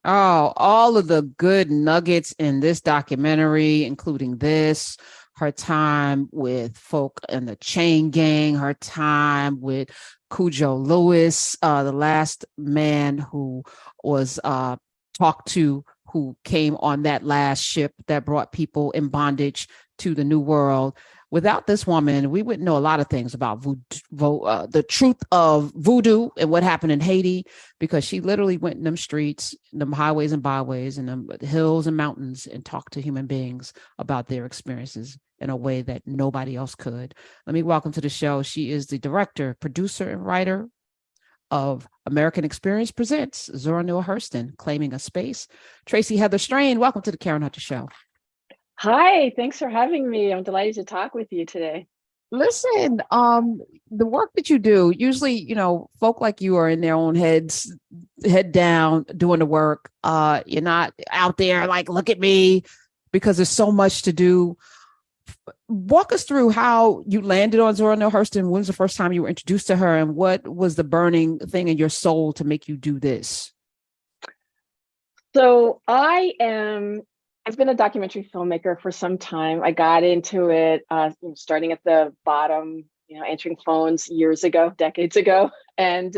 Oh, all of the good nuggets in this documentary, including this, her time with folk in the chain gang, her time with Cujo Lewis, the last man who was talked to, who came on that last ship that brought people in bondage to the New World. Without this woman, we wouldn't know a lot of things about the truth of voodoo and what happened in Haiti, because she literally went in them streets, them highways and byways, and them hills and mountains, and talked to human beings about their experiences in a way that nobody else could. Let me welcome to the show. She is the director, producer, and writer of American Experience Presents, Zora Neale Hurston, Claiming a Space. Tracy Heather Strain, welcome to the Karen Hunter Show. Hi, thanks for having me. I'm delighted to talk with you today. Listen, the work that you do, usually, folk like you are in their own heads, head down, doing the work. You're not out there like, look at me, because there's so much to do. Walk us through how you landed on Zora Neale Hurston. When was the first time you were introduced to her, and what was the burning thing in your soul to make you do this? So I've been a documentary filmmaker for some time. I got into it starting at the bottom, answering phones years ago, decades ago. And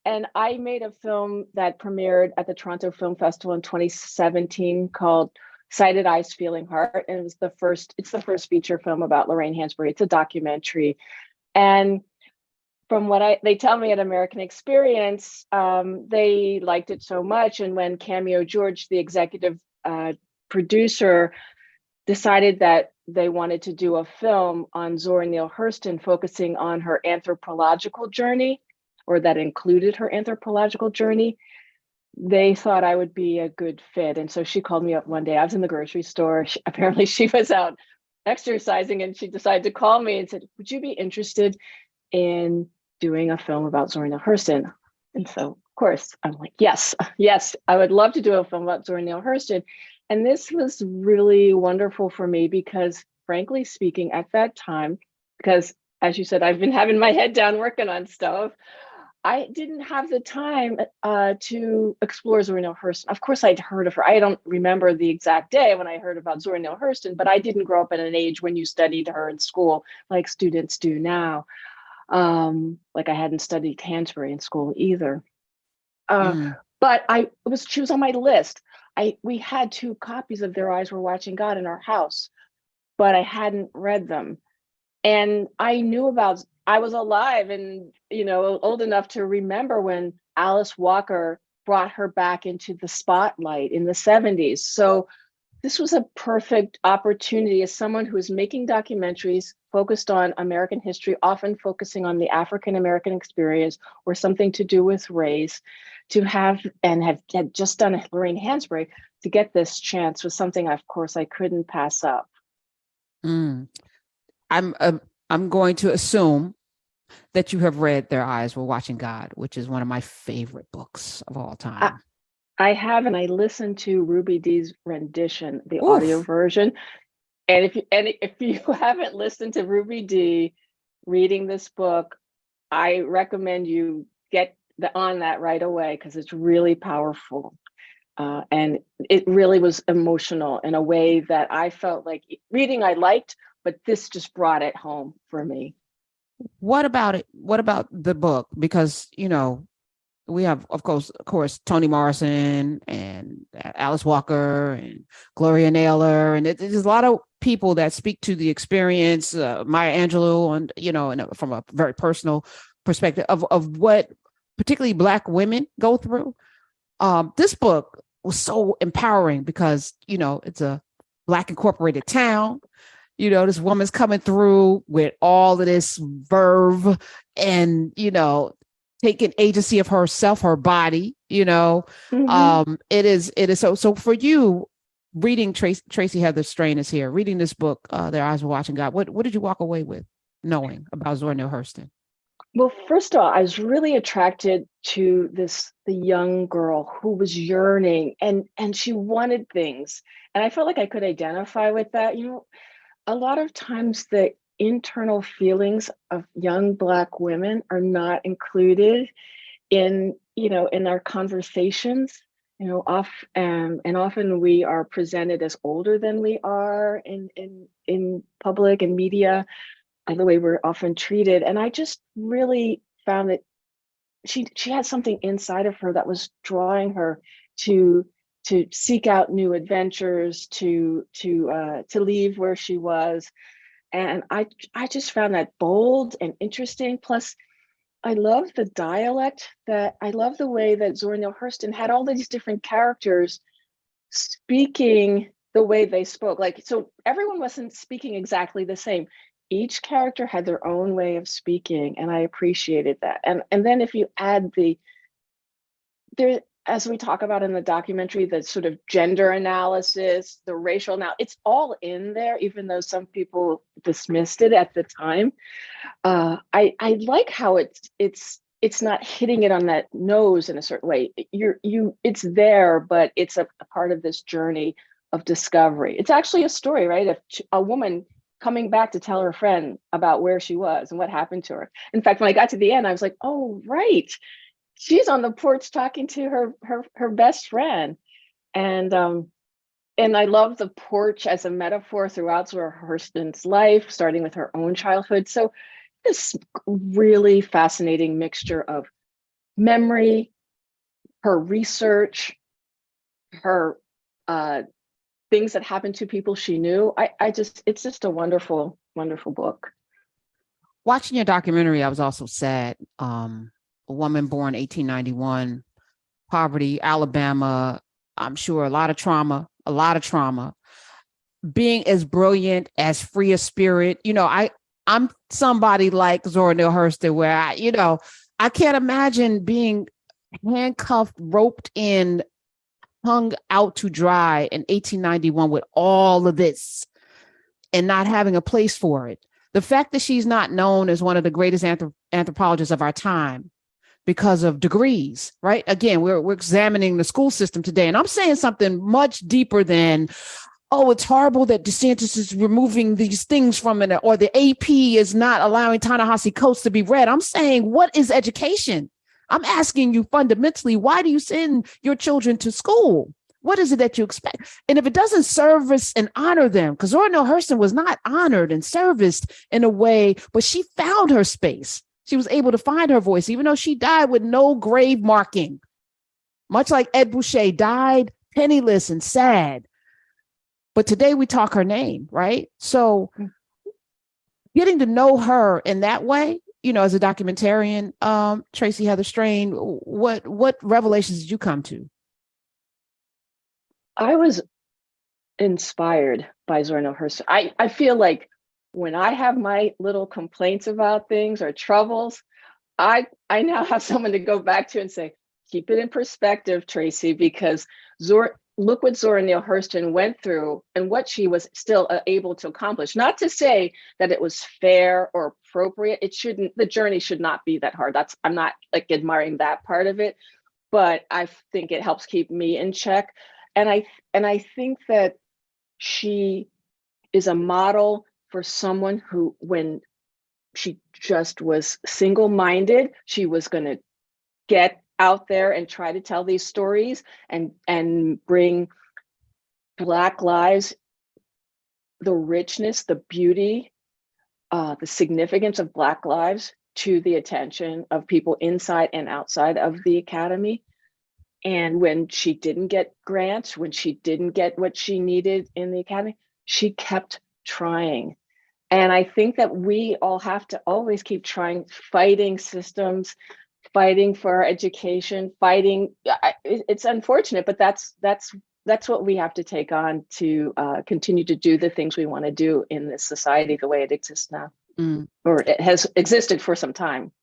I made a film that premiered at the Toronto Film Festival in 2017 called Sighted Eyes, Feeling Heart. And it's the first feature film about Lorraine Hansberry. It's a documentary. And from what they tell me at American Experience, they liked it so much. And when Cameo George, the executive producer, decided that they wanted to do a film on Zora Neale Hurston, focusing on her anthropological journey, or that included her anthropological journey, they thought I would be a good fit. And so she called me up one day. I was in the grocery store. Apparently she was out exercising, and she decided to call me and said, would you be interested in doing a film about Zora Neale Hurston? And so, of course, I'm like, yes, I would love to do a film about Zora Neale Hurston. And this was really wonderful for me because, frankly speaking, at that time, because as you said, I've been having my head down working on stuff, I didn't have the time to explore Zora Neale Hurston. Of course, I'd heard of her. I don't remember the exact day when I heard about Zora Neale Hurston, but I didn't grow up at an age when you studied her in school like students do now. Like I hadn't studied Hansberry in school either. Mm. But she was on my list. We had 2 copies of Their Eyes Were Watching God in our house, but I hadn't read them. And I was alive and, old enough to remember when Alice Walker brought her back into the spotlight in the 70s. So this was a perfect opportunity as someone who is making documentaries focused on American history, often focusing on the African American experience or something to do with race, to have had just done Lorraine Hansberry, to get this chance was something, of course, I couldn't pass up. Mm. I'm going to assume that you have read Their Eyes Were Watching God, which is one of my favorite books of all I, time. I have, and I listened to Ruby Dee's rendition, the audio Oof. version. And if you haven't listened to Ruby Dee reading this book, I recommend you get on that right away because it's really powerful. And it really was emotional in a way that I felt like reading I liked, but this just brought it home for me. What about it? What about the book? Because, we have, of course, Toni Morrison and Alice Walker and Gloria Naylor. And there's a lot of people that speak to the experience, Maya Angelou, and, from a very personal perspective of what particularly Black women go through. This book was so empowering because, it's a Black incorporated town. This woman's coming through with all of this verve and, taking agency of herself, her body, Mm-hmm. it is so for you reading Tracy Heather Strain is here, reading this book, Their Eyes Were Watching God. What did you walk away with knowing about Zora Neale Hurston? Well, first of all, I was really attracted to the young girl who was yearning and she wanted things. And I felt like I could identify with that. A lot of times the internal feelings of young Black women are not included in our conversations. and often we are presented as older than we are in public and media, and the way we're often treated. And I just really found that she had something inside of her that was drawing her to seek out new adventures, to leave where she was. And I just found that bold and interesting. Plus, I love the dialect, that I love the way that Zora Neale Hurston had all these different characters speaking the way they spoke. Like, so everyone wasn't speaking exactly the same. Each character had their own way of speaking, and I appreciated that. And then if you add there, as we talk about in the documentary, the sort of gender analysis, the racial, now it's all in there, even though some people dismissed it at the time. I like how it's not hitting it on that nose in a certain way. It's there, but it's a part of this journey of discovery. It's actually a story, right? Of a woman coming back to tell her friend about where she was and what happened to her. In fact, when I got to the end, I was like, oh, right. She's on the porch talking to her best friend. And I love the porch as a metaphor throughout Zora Hurston's life, starting with her own childhood. So this really fascinating mixture of memory, her research, her things that happened to people she knew. It's just a wonderful, wonderful book. Watching your documentary, I was also sad. A woman born 1891, poverty, Alabama, I'm sure a lot of trauma. Being as brilliant, as free a spirit, I'm somebody like Zora Neale Hurston, where I can't imagine being handcuffed, roped in, hung out to dry in 1891 with all of this and not having a place for it. The fact that she's not known as one of the greatest anthropologists of our time because of degrees, right? Again, we're examining the school system today, and I'm saying something much deeper than, oh, it's horrible that DeSantis is removing these things from it, or the AP is not allowing Ta-Nehisi Coates to be read. I'm saying, what is education? I'm asking you fundamentally, why do you send your children to school? What is it that you expect? And if it doesn't service and honor them, because Zora Neale Hurston was not honored and serviced in a way, but she found her space. She was able to find her voice, even though she died with no grave marking, much like Ed Boucher died penniless and sad. But today we talk her name, right? So getting to know her in that way, as a documentarian, Tracy Heather Strain, what revelations did you come to? I was inspired by Zora Neale Hurston. I feel like when I have my little complaints about things or troubles, I now have someone to go back to and say, keep it in perspective, Tracy, because look what Zora Neale Hurston went through and what she was still able to accomplish. Not to say that it was fair or appropriate. The journey should not be that hard. I'm not like admiring that part of it, but I think it helps keep me in check. And I think that she is a model for someone who, when she just was single-minded, she was going to get out there and try to tell these stories and bring Black lives, the richness, the beauty, the significance of Black lives to the attention of people inside and outside of the Academy. And when she didn't get grants, when she didn't get what she needed in the Academy, she kept trying. And I think that we all have to always keep trying, fighting systems, fighting for our education, fighting. It's unfortunate, but that's what we have to take on to continue to do the things we want to do in this society the way it exists now, or it has existed for some time.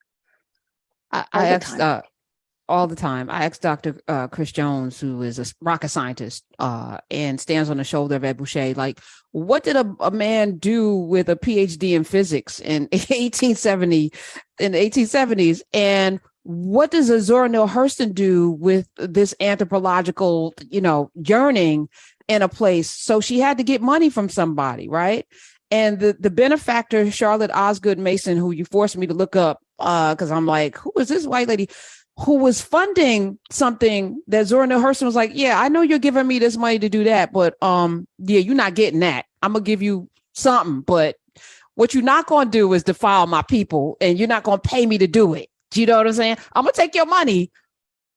All the time. I asked Dr. Chris Jones, who is a rocket scientist and stands on the shoulder of Ed Boucher, like, what did a man do with a PhD in physics in 1870s? And what does a Zora Neale Hurston do with this anthropological, yearning in a place? So she had to get money from somebody, right? And the benefactor, Charlotte Osgood Mason, who you forced me to look up, because I'm like, who is this white lady? who was funding something that Zora Neale Hurston was like, yeah, I know you're giving me this money to do that, but yeah, you're not getting that. I'm gonna give you something, but what you're not gonna do is defile my people, and you're not gonna pay me to do it. Do you know what I'm saying? I'm gonna take your money,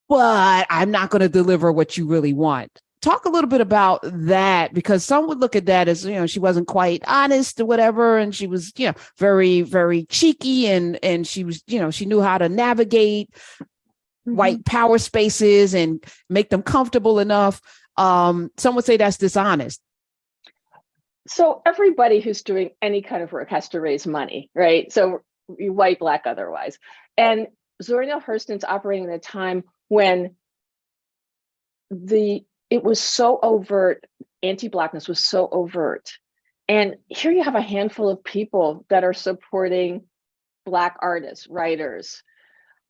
but I'm not gonna deliver what you really want. Talk a little bit about that, because some would look at that as, she wasn't quite honest or whatever, and she was, very, very cheeky, and she was, she knew how to navigate white power spaces and make them comfortable enough. Some would say that's dishonest. So everybody who's doing any kind of work has to raise money, right? So you white, black, otherwise. And Zora Neale Hurston's operating at a time when it was so overt, anti-blackness was so overt. And here you have a handful of people that are supporting Black artists, writers.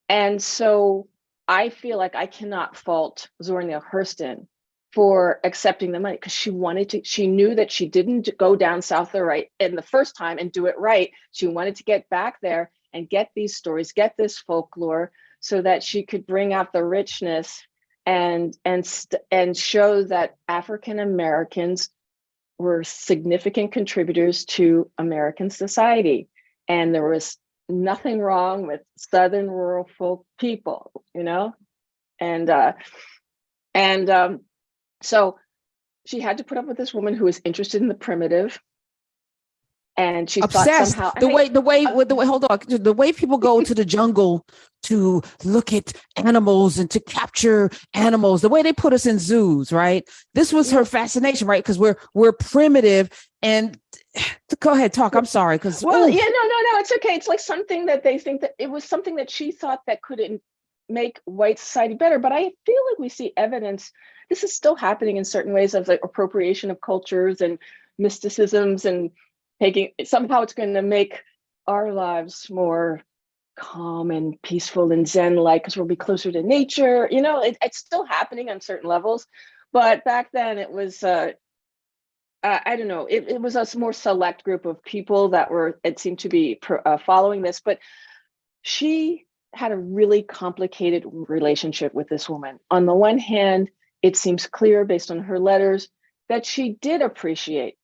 And so I feel like I cannot fault Zora Neale Hurston for accepting the money, because she knew that she didn't go down south or right in the first time and do it right. She wanted to get back there and get these stories, get this folklore, so that she could bring out the richness and show that African Americans were significant contributors to American society. And there was nothing wrong with Southern rural folk people, and so she had to put up with this woman who was interested in the primitive, and she obsessed. thought somehow The way hold on, the way people go to the jungle to look at animals and to capture animals, the way they put us in zoos, right? This was her fascination, right? Because we're primitive. And go ahead, talk. I'm sorry, because no, it's okay. It's like something that they think that it was something that she thought that could make white society better. But I feel like we see evidence. This is still happening in certain ways of the appropriation of cultures and mysticisms, and somehow it's going to make our lives more calm and peaceful and Zen-like, because we'll be closer to nature. It's still happening on certain levels. But back then it was, I don't know, it was a more select group of people it seemed to be following this. But she had a really complicated relationship with this woman. On the one hand, it seems clear based on her letters that she did appreciate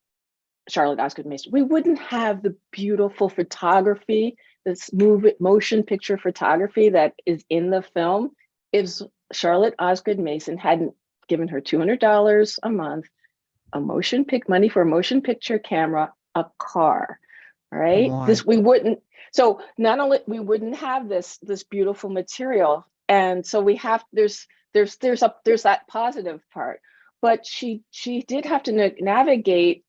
Charlotte Osgood Mason. We wouldn't have the beautiful photography, this motion picture photography that is in the film, if Charlotte Osgood Mason hadn't given her $200 a month, money for a motion picture camera, a car, right? We wouldn't. So not only we wouldn't have this beautiful material, and so there's that positive part, but she did have to navigate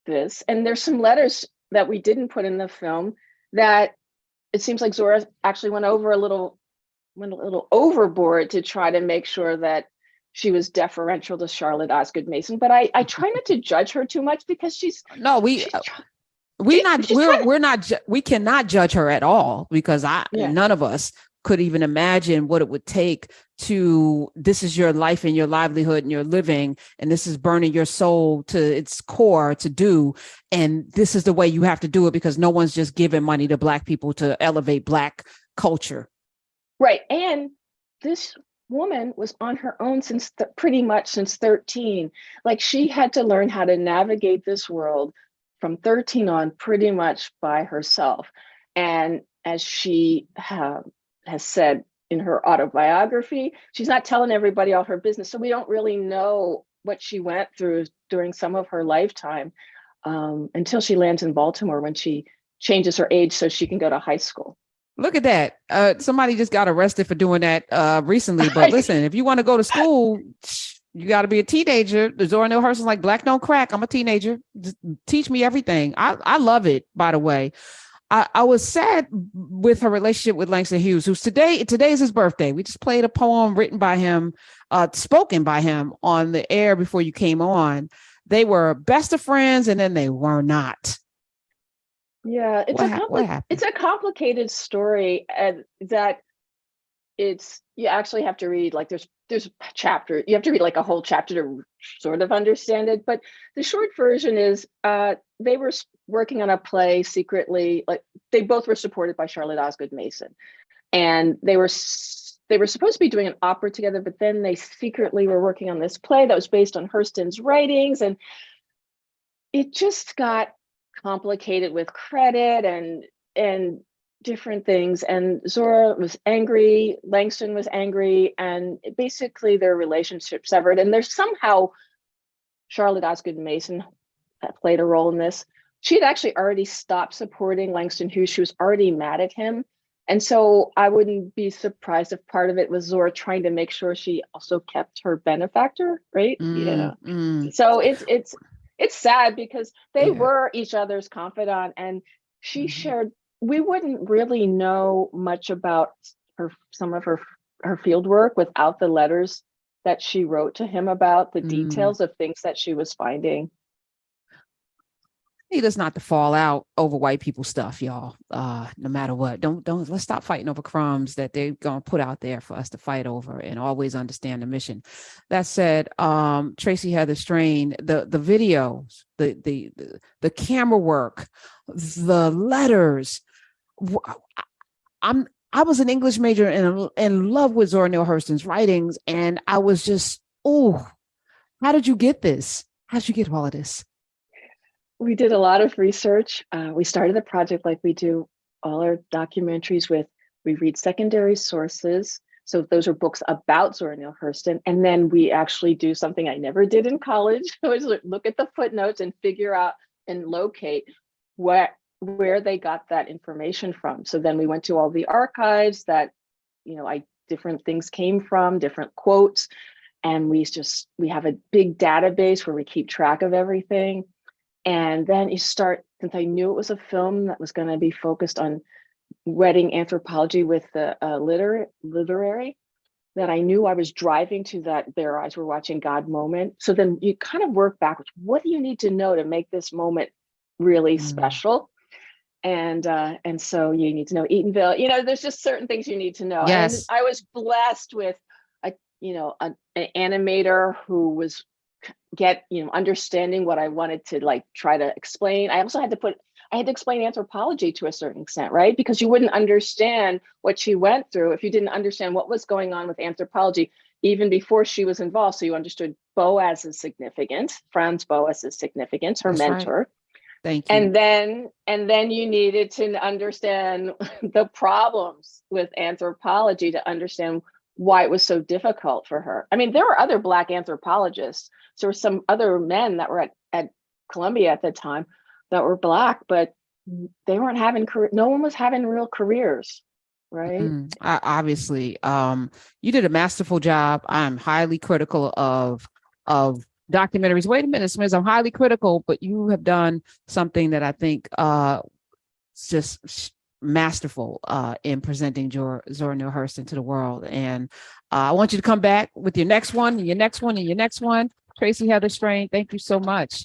this. And there's some letters that we didn't put in the film that it seems like Zora actually went a little overboard to try to make sure that she was deferential to Charlotte Osgood Mason. But I try not to judge her too much, because we cannot judge her at all, because none of us could even imagine what it would take this is your life and your livelihood and your living, and this is burning your soul to its core to do. And this is the way you have to do it, because no one's just giving money to Black people to elevate Black culture. Right. And this woman was on her own pretty much since 13. Like, she had to learn how to navigate this world from 13 on pretty much by herself. And as she has said in her autobiography, she's not telling everybody all her business. So we don't really know what she went through during some of her lifetime, until she lands in Baltimore, when she changes her age so she can go to high school. Look at that. Somebody just got arrested for doing that recently. But listen, if you want to go to school, you got to be a teenager. Zora Neale Hurston's like, black don't crack. I'm a teenager. Just teach me everything. I love it, by the way. I was sad with her relationship with Langston Hughes, who's today is his birthday. We just played a poem written by him, spoken by him on the air before you came on. They were best of friends, and then they were not. Yeah, it's a complicated story, and that you actually have to read, like, there's a chapter, you have to read like a whole chapter to sort of understand it. But the short version is they were working on a play secretly. Like, they both were supported by Charlotte Osgood Mason, and they were they were supposed to be doing an opera together, but then they secretly were working on this play that was based on Hurston's writings, and it just got complicated with credit and different things. And Zora was angry, Langston was angry, and basically their relationship severed. And there's somehow Charlotte Osgood Mason played a role in this. She had actually already stopped supporting Langston Hughes. She was already mad at him. And so I wouldn't be surprised if part of it was Zora trying to make sure she also kept her benefactor, right? So it's sad because they were each other's confidant, and she shared, we wouldn't really know much about some of her field work without the letters that she wrote to him about the details of things that she was finding. Need us not to fall out over white people stuff, y'all. No matter what, don't let's stop fighting over crumbs that they're gonna put out there for us to fight over, and always understand the mission. That said, Tracy Heather Strain, the videos, the camera work, the letters. I was an English major and in love with Zora Neale Hurston's writings, and I was just, how did you get this? How did you get all of this? We did a lot of research. We started the project like we do all our documentaries with, we read secondary sources. So those are books about Zora Neale Hurston. And then we actually do something I never did in college, was look at the footnotes and figure out and locate where they got that information from. So then we went to all the archives that, different things came from, different quotes. And we have a big database where we keep track of everything. And then since I knew it was a film that was going to be focused on wedding anthropology with the literary, that I knew I was driving to that Their Eyes Were Watching God moment. So then you kind of work backwards. What do you need to know to make this moment really special? And so you need to know Eatonville. There's just certain things you need to know. Yes. And I was blessed with an animator who was understanding what I wanted to try to explain. I also had to explain anthropology to a certain extent, right? Because you wouldn't understand what she went through if you didn't understand what was going on with anthropology even before she was involved. So you understood Boaz's significance, Franz Boaz's significance, her mentor. Right. Thank you. And then you needed to understand the problems with anthropology to understand why it was so difficult for her. I mean, there were other Black anthropologists. So there were some other men that were at Columbia at the time that were Black, but they weren't no one was having real careers, right? Obviously, you did a masterful job. I'm highly critical of documentaries. Wait a minute, Smith, I'm highly critical, but you have done something that I think just masterful in presenting Zora Neale Hurston to the world. And I want you to come back with your next one, and your next one, and your next one. Tracy Heather Strain, thank you so much.